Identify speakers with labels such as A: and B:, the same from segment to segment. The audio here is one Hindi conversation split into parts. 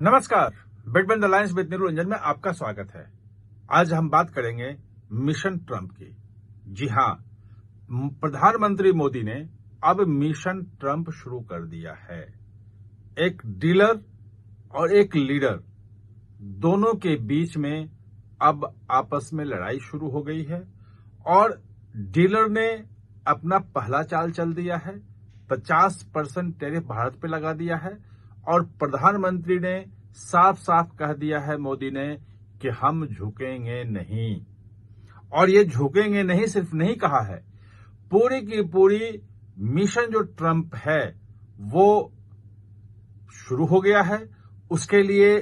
A: नमस्कार, between the lines with Neeru Ranjan में आपका स्वागत है। आज हम बात करेंगे मिशन ट्रंप की। जी हां, प्रधानमंत्री मोदी ने अब मिशन ट्रंप शुरू कर दिया है। एक डीलर और एक लीडर दोनों के बीच में अब आपस में लड़ाई शुरू हो गई है और डीलर ने अपना पहला चाल चल दिया है, 50% टैरिफ भारत पे लगा दिया है और प्रधानमंत्री ने साफ साफ कह दिया है मोदी ने कि हम झुकेंगे नहीं। और ये झुकेंगे नहीं सिर्फ नहीं कहा है, पूरी की पूरी मिशन जो ट्रंप है वो शुरू हो गया है। उसके लिए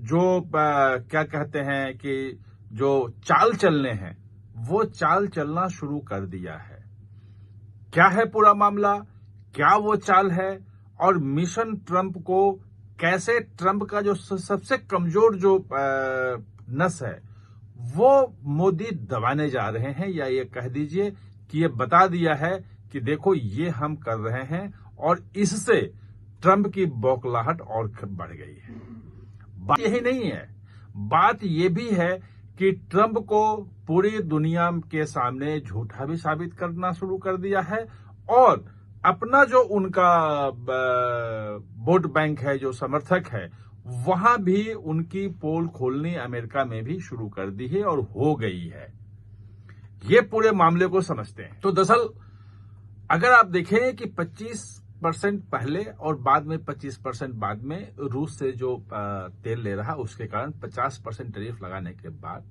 A: जो क्या कहते हैं कि जो चाल चलने हैं वो चाल चलना शुरू कर दिया है। क्या है पूरा मामला, क्या वो चाल है और मिशन ट्रंप को कैसे ट्रंप का जो सबसे कमजोर जो नस है वो मोदी दबाने जा रहे हैं, या ये कह दीजिए कि ये बता दिया है कि देखो ये हम कर रहे हैं और इससे ट्रंप की बौखलाहट और बढ़ गई है। बात यही नहीं है, बात ये भी है कि ट्रंप को पूरी दुनिया के सामने झूठा भी साबित करना शुरू कर दिया है और अपना जो उनका वोट बैंक है, जो समर्थक है, वहां भी उनकी पोल खोलनी अमेरिका में भी शुरू कर दी है और हो गई है। ये पूरे मामले को समझते हैं तो दरअसल अगर आप देखें कि 25% पहले और बाद में 25% बाद में रूस से जो तेल ले रहा उसके कारण 50% टैरिफ लगाने के बाद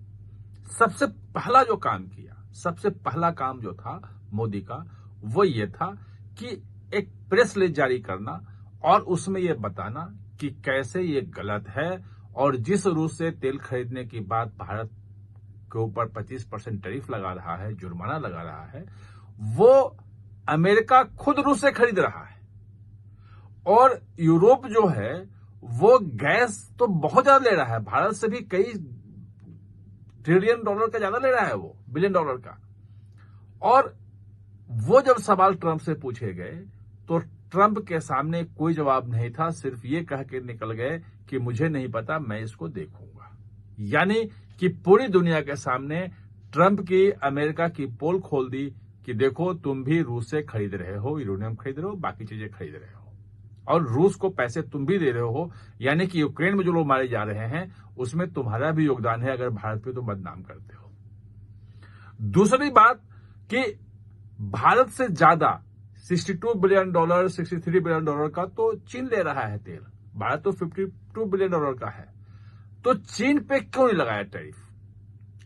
A: सबसे पहला जो काम किया, सबसे पहला काम जो था मोदी का वो ये था कि एक प्रेस रिलीज जारी करना और उसमें यह बताना कि कैसे ये गलत है और जिस रूस से तेल खरीदने की बात भारत के ऊपर 25% टैरिफ लगा रहा है, जुर्माना लगा रहा है, वो अमेरिका खुद रूस से खरीद रहा है। और यूरोप जो है वो गैस तो बहुत ज्यादा ले रहा है, भारत से भी कई ट्रिलियन डॉलर का ज्यादा ले रहा है, वो बिलियन डॉलर का। और वो जब सवाल ट्रंप से पूछे गए तो ट्रंप के सामने कोई जवाब नहीं था, सिर्फ ये कह के निकल गए कि मुझे नहीं पता, मैं इसको देखूंगा। यानी कि पूरी दुनिया के सामने ट्रंप की अमेरिका की पोल खोल दी कि देखो तुम भी रूस से खरीद रहे हो, यूरेनियम खरीद रहे हो, बाकी चीजें खरीद रहे हो और रूस को पैसे तुम भी दे रहे हो। यानी कि यूक्रेन में जो लोग मारे जा रहे हैं उसमें तुम्हारा भी योगदान है अगर भारत पे तुम बदनाम करते हो। दूसरी बात कि भारत से ज्यादा 62 बिलियन डॉलर, 63 बिलियन डॉलर का तो चीन ले रहा है तेल, भारत तो 52 बिलियन डॉलर का है, तो चीन पे क्यों नहीं लगाया टैरिफ?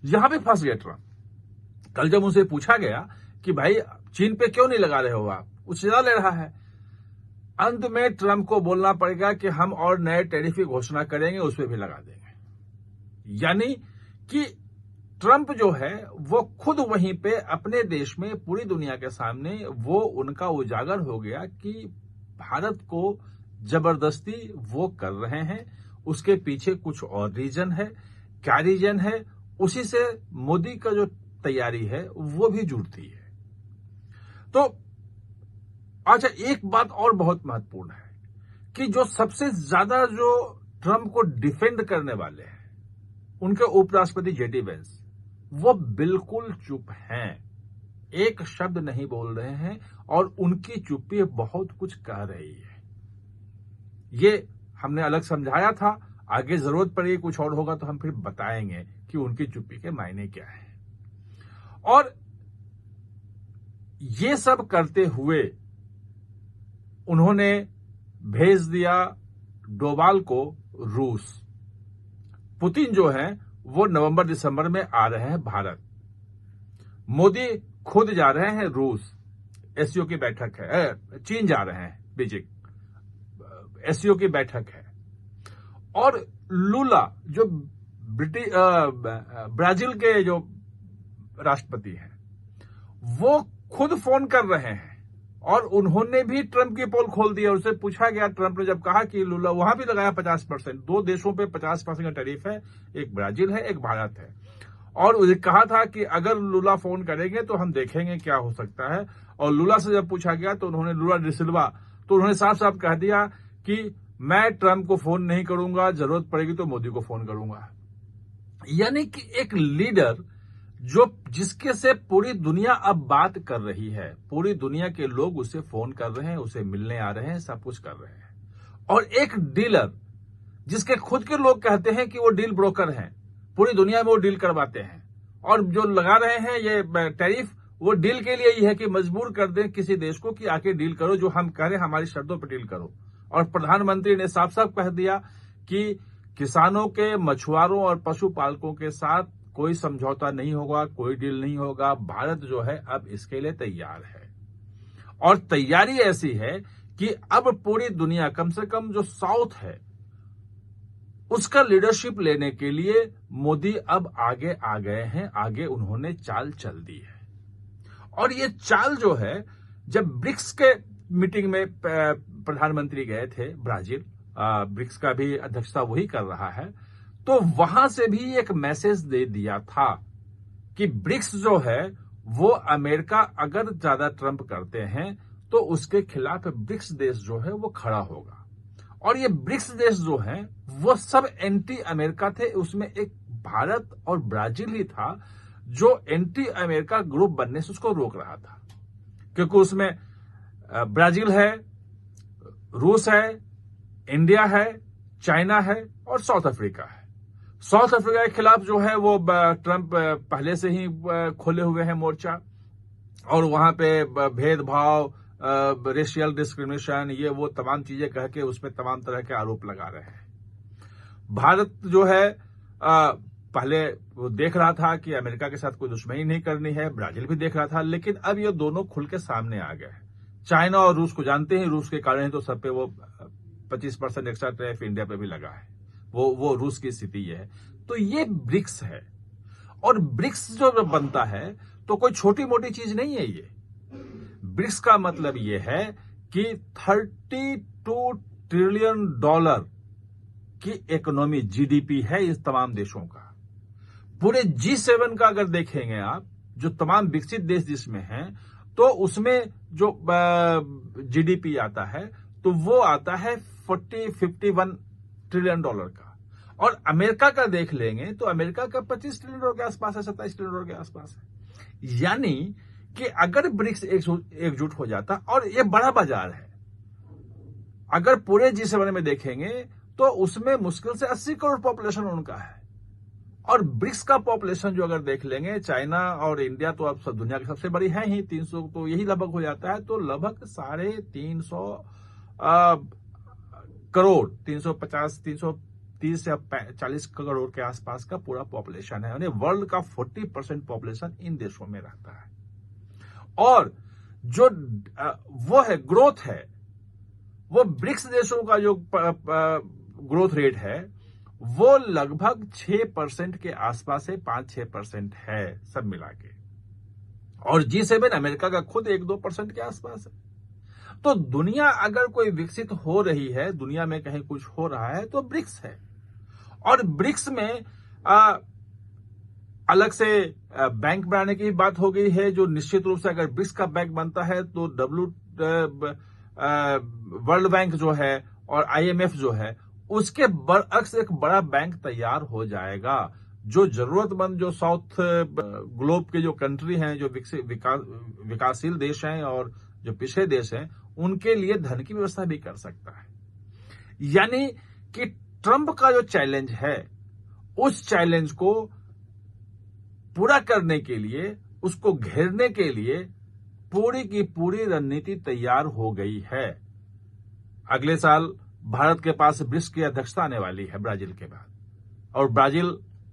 A: यहां पे फंस गया ट्रंप। कल जब उनसे पूछा गया कि भाई चीन पे क्यों नहीं लगा रहे हो आप, उससे ज्यादा ले रहा है, अंत में ट्रंप को बोलना पड़ेगा कि हम और नए टैरिफ की घोषणा करेंगे, उस पर भी लगा देंगे। यानी कि ट्रंप जो है वो खुद वहीं पे अपने देश में पूरी दुनिया के सामने वो उनका उजागर हो गया कि भारत को जबरदस्ती वो कर रहे हैं। उसके पीछे कुछ और रीजन है, क्या रीजन है, उसी से मोदी का जो तैयारी है वो भी जुड़ती है। तो अच्छा, एक बात और बहुत महत्वपूर्ण है कि जो सबसे ज्यादा जो ट्रंप को डिफेंड करने वाले हैं उनके उपराष्ट्रपति जेडी वेंस, वो बिल्कुल चुप हैं, एक शब्द नहीं बोल रहे हैं और उनकी चुप्पी बहुत कुछ कह रही है। ये हमने अलग समझाया था, आगे जरूरत पड़ेगी कुछ और होगा तो हम फिर बताएंगे कि उनकी चुप्पी के मायने क्या है। और ये सब करते हुए उन्होंने भेज दिया डोवाल को रूस। पुतिन जो है वो नवंबर दिसंबर में आ रहे हैं भारत, मोदी खुद जा रहे हैं रूस, एससीओ की बैठक है, चीन जा रहे हैं बीजिंग, एससीओ की बैठक है। और लूला जो ब्राजील के जो राष्ट्रपति हैं वो खुद फोन कर रहे हैं और उन्होंने भी ट्रंप की पोल खोल दी। और उससे पूछा गया, ट्रंप ने जब कहा कि लूला वहां भी लगाया 50%, दो देशों पे 50% का टैरिफ है, एक ब्राजील है एक भारत है, और उसे कहा था कि अगर लूला फोन करेंगे तो हम देखेंगे क्या हो सकता है। और लूला से जब पूछा गया तो उन्होंने, लूला डिसिल्वा, तो उन्होंने साफ साफ कह दिया कि मैं ट्रंप को फोन नहीं करूंगा, जरूरत पड़ेगी तो मोदी को फोन करूंगा। यानी कि एक लीडर जिसके से पूरी दुनिया अब बात कर रही है, पूरी दुनिया के लोग उसे फोन कर रहे हैं, उसे मिलने आ रहे हैं, सब कुछ कर रहे हैं। और एक डीलर जिसके खुद के लोग कहते हैं कि वो डील ब्रोकर हैं, पूरी दुनिया में वो डील करवाते हैं, और जो लगा रहे हैं ये टैरिफ, वो डील के लिए ही है कि मजबूर कर दें किसी देश को कि आके डील करो, जो हम कह रहे हैं हमारी शर्तों पर डील करो। और प्रधानमंत्री ने साफ साफ कह दिया कि किसानों के, मछुआरों और पशुपालकों के साथ कोई समझौता नहीं होगा, कोई डील नहीं होगा। भारत जो है अब इसके लिए तैयार है, और तैयारी ऐसी है कि अब पूरी दुनिया, कम से कम जो साउथ है, उसका लीडरशिप लेने के लिए मोदी अब आगे आ गए हैं, आगे उन्होंने चाल चल दी है। और ये चाल जो है, जब ब्रिक्स के मीटिंग में प्रधानमंत्री गए थे ब्राजील, ब्रिक्स का भी अध्यक्षता वही कर रहा है, तो वहां से भी एक मैसेज दे दिया था कि ब्रिक्स जो है वो अमेरिका अगर ज्यादा ट्रंप करते हैं तो उसके खिलाफ ब्रिक्स देश जो है वो खड़ा होगा। और ये ब्रिक्स देश जो हैं वो सब एंटी अमेरिका थे, उसमें एक भारत और ब्राजील ही था जो एंटी अमेरिका ग्रुप बनने से उसको रोक रहा था, क्योंकि उसमें ब्राजील है, रूस है, इंडिया है, चाइना है और साउथ अफ्रीका है। साउथ अफ्रीका के खिलाफ जो है वो ट्रंप पहले से ही खोले हुए हैं मोर्चा, और वहां पे भेदभाव, रेशियल डिस्क्रिमिनेशन, ये वो तमाम चीजें कह के उसमें तमाम तरह के आरोप लगा रहे हैं। भारत जो है पहले वो देख रहा था कि अमेरिका के साथ कोई दुश्मनी नहीं करनी है, ब्राजील भी देख रहा था, लेकिन अब ये दोनों खुल के सामने आ गए हैं। चाइना और रूस को जानते हैं, रूस के कारण तो सब पे वो 25% एक्स्ट्रा टैरिफ इंडिया पे भी लगा है, वो रूस की स्थिति ये है। तो ये ब्रिक्स है, और ब्रिक्स जो बनता है तो कोई छोटी मोटी चीज नहीं है। ये ब्रिक्स का मतलब ये है कि 32 ट्रिलियन डॉलर की इकोनॉमी, जीडीपी है इस तमाम देशों का। पूरे G7 का अगर देखेंगे आप, जो तमाम विकसित देश जिसमें हैं, तो उसमें जो जीडीपी आता है तो वो आता है 51 ट्रिलियन डॉलर का। और अमेरिका का देख लेंगे तो अमेरिका का 25 ट्रिलियन डॉलर के आसपास है, 27 ट्रिलियन डॉलर के आसपास है। यानी कि अगर ब्रिक्स एकजुट हो जाता, और ये बड़ा बाजार है, अगर पूरे G7 में देखेंगे तो उसमें मुश्किल से 80 करोड़ पॉपुलेशन उनका है। और ब्रिक्स का पॉपुलेशन जो अगर देख लेंगे, चाइना और इंडिया तो अब सब दुनिया की सबसे बड़ी है ही, 300 तो यही लगभग हो जाता है, तो लगभग 350 करोड़, 350, 330 या 40 करोड़ के आसपास का पूरा पॉपुलेशन है। यानी वर्ल्ड का 40% पॉपुलेशन इन देशों में रहता है। और जो वो है ग्रोथ है, वो ब्रिक्स देशों का जो ग्रोथ रेट है वो लगभग 6% के आसपास है, 5-6% है सब मिला के। और G7 अमेरिका का खुद 1-2% के आसपास है। तो दुनिया अगर कोई विकसित हो रही है, दुनिया में कहीं कुछ हो रहा है, तो ब्रिक्स है। और ब्रिक्स में अलग से बैंक बनाने की बात हो गई है, जो निश्चित रूप से अगर ब्रिक्स का बैंक बनता है तो वर्ल्ड बैंक जो है और IMF जो है, उसके बरअक्स एक बड़ा बैंक तैयार हो जाएगा, जो जरूरतमंद, जो साउथ ग्लोब के जो कंट्री हैं, जो विकासशील देश हैं और जो पिछड़े देश हैं, उनके लिए धन की व्यवस्था भी कर सकता है। यानी कि ट्रंप का जो चैलेंज है, उस चैलेंज को पूरा करने के लिए, उसको घेरने के लिए पूरी की पूरी रणनीति तैयार हो गई है। अगले साल भारत के पास ब्रिक्स की अध्यक्षता आने वाली है ब्राजील के बाद, और ब्राजील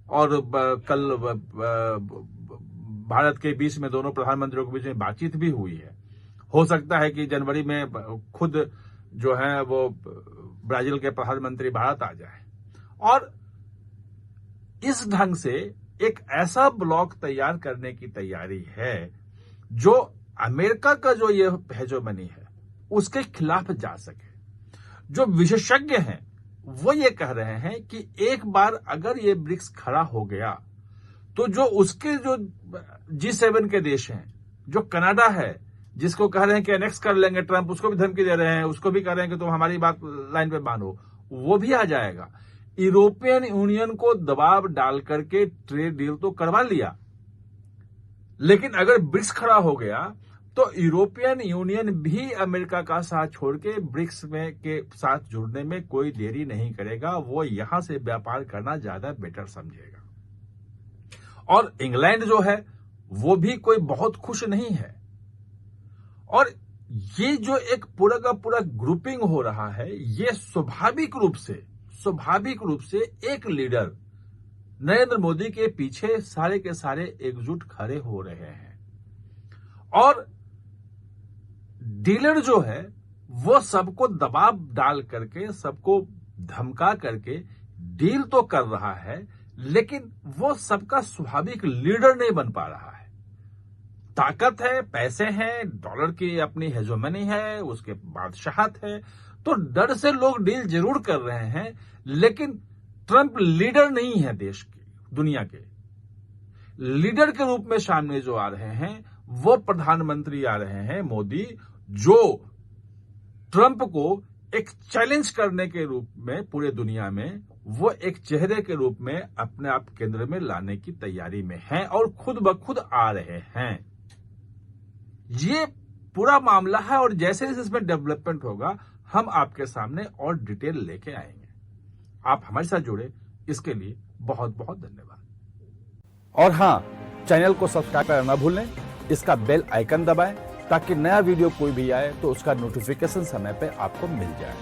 A: और कल भारत के बीच में, दोनों प्रधानमंत्रियों के बीच में बातचीत भी हुई है। हो सकता है कि जनवरी में खुद जो है वो ब्राजील के प्रधानमंत्री भारत आ जाए, और इस ढंग से एक ऐसा ब्लॉक तैयार करने की तैयारी है जो अमेरिका का जो ये हेजोमनी है उसके खिलाफ जा सके। जो विशेषज्ञ हैं वो ये कह रहे हैं कि एक बार अगर ये ब्रिक्स खड़ा हो गया तो जो उसके जो G7 के देश हैं, जो कनाडा है, जिसको कह रहे हैं कि एनेक्स कर लेंगे ट्रंप, उसको भी धमकी दे रहे हैं, उसको भी कह रहे हैं कि तुम हमारी बात लाइन पे बांधो, वो भी आ जाएगा। यूरोपियन यूनियन को दबाव डाल करके ट्रेड डील तो करवा लिया, लेकिन अगर ब्रिक्स खड़ा हो गया तो यूरोपियन यूनियन भी अमेरिका का साथ छोड़ के ब्रिक्स में के साथ जुड़ने में कोई देरी नहीं करेगा। वो यहां से व्यापार करना ज्यादा बेटर समझेगा। और इंग्लैंड जो है वो भी कोई बहुत खुश नहीं है। और ये जो एक पूरा का पूरा ग्रुपिंग हो रहा है, ये स्वाभाविक रूप से एक लीडर नरेंद्र मोदी के पीछे सारे के सारे एकजुट खड़े हो रहे हैं। और डीलर जो है वो सबको दबाव डाल करके, सबको धमका करके डील तो कर रहा है, लेकिन वो सबका स्वाभाविक लीडर नहीं बन पा रहा है। ताकत है, पैसे हैं, डॉलर की अपनी हेजोमनी है, उसके बादशाहत है, तो डर से लोग डील जरूर कर रहे हैं, लेकिन ट्रंप लीडर नहीं है देश की, दुनिया के लीडर के रूप में सामने जो आ रहे हैं वो प्रधानमंत्री आ रहे हैं मोदी, जो ट्रंप को एक चैलेंज करने के रूप में पूरे दुनिया में, वो एक चेहरे के रूप में अपने आप केंद्र में लाने की तैयारी में हैं और खुद ब खुद आ रहे हैं। ये पूरा मामला है और जैसे जैसे इसमें डेवलपमेंट होगा हम आपके सामने और डिटेल लेके आएंगे। आप हमारे साथ जुड़े, इसके लिए बहुत बहुत धन्यवाद।
B: और हाँ, चैनल को सब्सक्राइब करना ना भूलें, इसका बेल आइकन दबाएं ताकि नया वीडियो कोई भी आए तो उसका नोटिफिकेशन समय पे आपको मिल जाए।